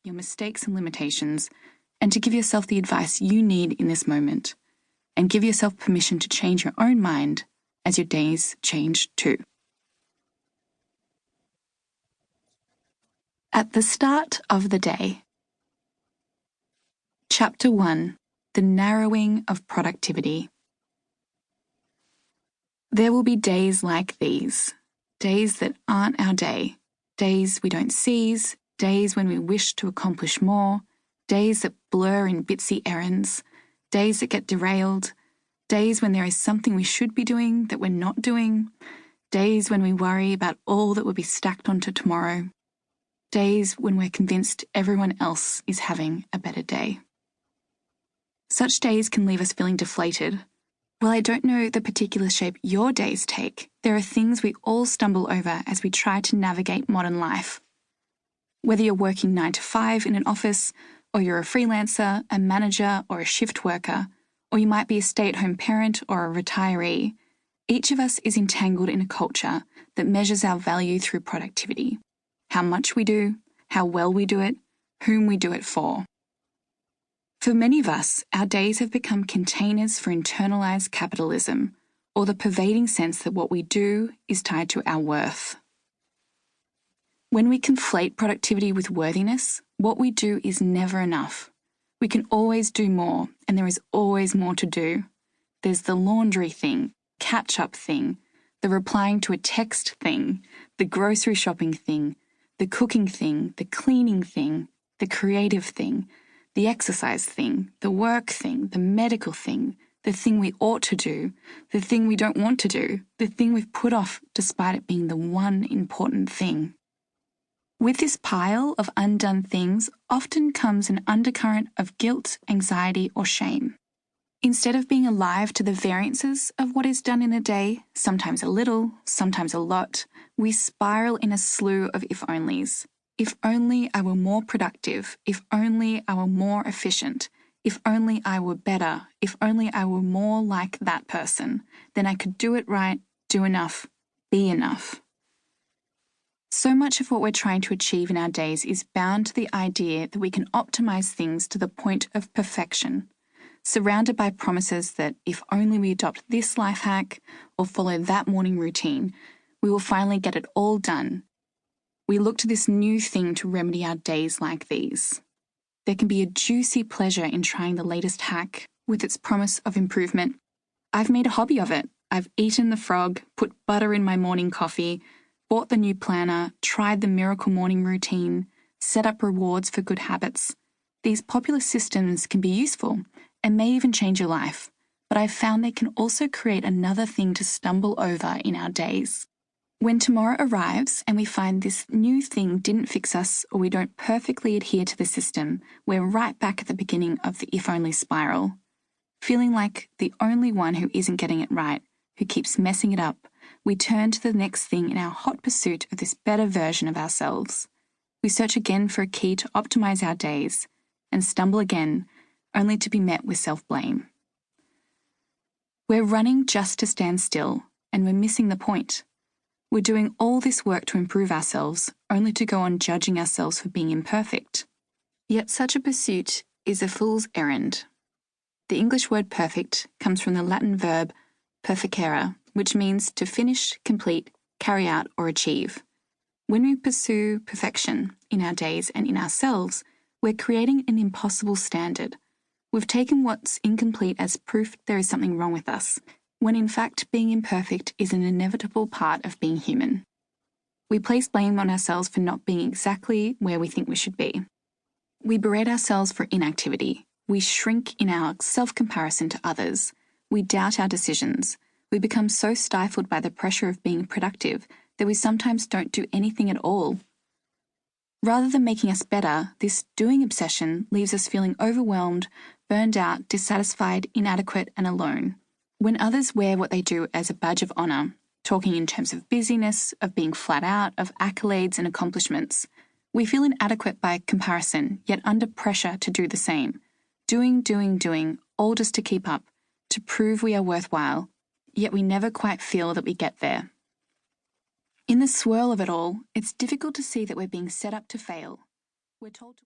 your mistakes and limitations, and to give yourself the advice you need in this moment, and give yourself permission to change your own mind as your days change too. At the start of the day. Chapter 1. The narrowing of productivity. There will be days like these, days that aren't our day, days we don't seize, days when we wish to accomplish more, days that blur in bitsy errands, days that get derailed, days when there is something we should be doing that we're not doing, days when we worry about all that will be stacked onto tomorrow, days when we're convinced everyone else is having a better day. Such days can leave us feeling deflated. While I don't know the particular shape your days take, there are things we all stumble over as we try to navigate modern life. Whether you're working 9 to 5 in an office, or you're a freelancer, a manager, or a shift worker, or you might be a stay-at-home parent or a retiree, each of us is entangled in a culture that measures our value through productivity. How much we do, how well we do it, whom we do it for. For many of us, our days have become containers for internalized capitalism, or the pervading sense that what we do is tied to our worth. When we conflate productivity with worthiness, what we do is never enough. We can always do more, and there is always more to do. There's the laundry thing, catch-up thing, the replying to a text thing, the grocery shopping thing, the cooking thing, the cleaning thing, the creative thing, the exercise thing, the work thing, the medical thing, the thing we ought to do, the thing we don't want to do, the thing we've put off despite it being the one important thing. With this pile of undone things often comes an undercurrent of guilt, anxiety, or shame. Instead of being alive to the variances of what is done in a day, sometimes a little, sometimes a lot, we spiral in a slew of if-onlys. If only I were more productive, if only I were more efficient, if only I were better, if only I were more like that person, then I could do it right, do enough, be enough. So much of what we're trying to achieve in our days is bound to the idea that we can optimize things to the point of perfection, surrounded by promises that if only we adopt this life hack or follow that morning routine, we will finally get it all done. We look to this new thing to remedy our days like these. There can be a juicy pleasure in trying the latest hack with its promise of improvement. I've made a hobby of it. I've eaten the frog, put butter in my morning coffee, bought the new planner, tried the miracle morning routine, set up rewards for good habits. These popular systems can be useful and may even change your life, but I've found they can also create another thing to stumble over in our days. When tomorrow arrives and we find this new thing didn't fix us or we don't perfectly adhere to the system, we're right back at the beginning of the if-only spiral. Feeling like the only one who isn't getting it right, who keeps messing it up, we turn to the next thing in our hot pursuit of this better version of ourselves. We search again for a key to optimize our days and stumble again, only to be met with self-blame. We're running just to stand still, and we're missing the point. We're doing all this work to improve ourselves, only to go on judging ourselves for being imperfect. Yet such a pursuit is a fool's errand. The English word perfect comes from the Latin verb perficere, which means to finish, complete, carry out, or achieve. When we pursue perfection in our days and in ourselves, we're creating an impossible standard. We've taken what's incomplete as proof there is something wrong with us, when in fact being imperfect is an inevitable part of being human. We place blame on ourselves for not being exactly where we think we should be. We berate ourselves for inactivity. We shrink in our self-comparison to others. We doubt our decisions. We become so stifled by the pressure of being productive that we sometimes don't do anything at all. Rather than making us better, this doing obsession leaves us feeling overwhelmed, burned out, dissatisfied, inadequate, and alone. When others wear what they do as a badge of honor, talking in terms of busyness, of being flat out, of accolades and accomplishments, we feel inadequate by comparison, yet under pressure to do the same. Doing, all just to keep up, to prove we are worthwhile, yet we never quite feel that we get there. In the swirl of it all, it's difficult to see that we're being set up to fail. We're told to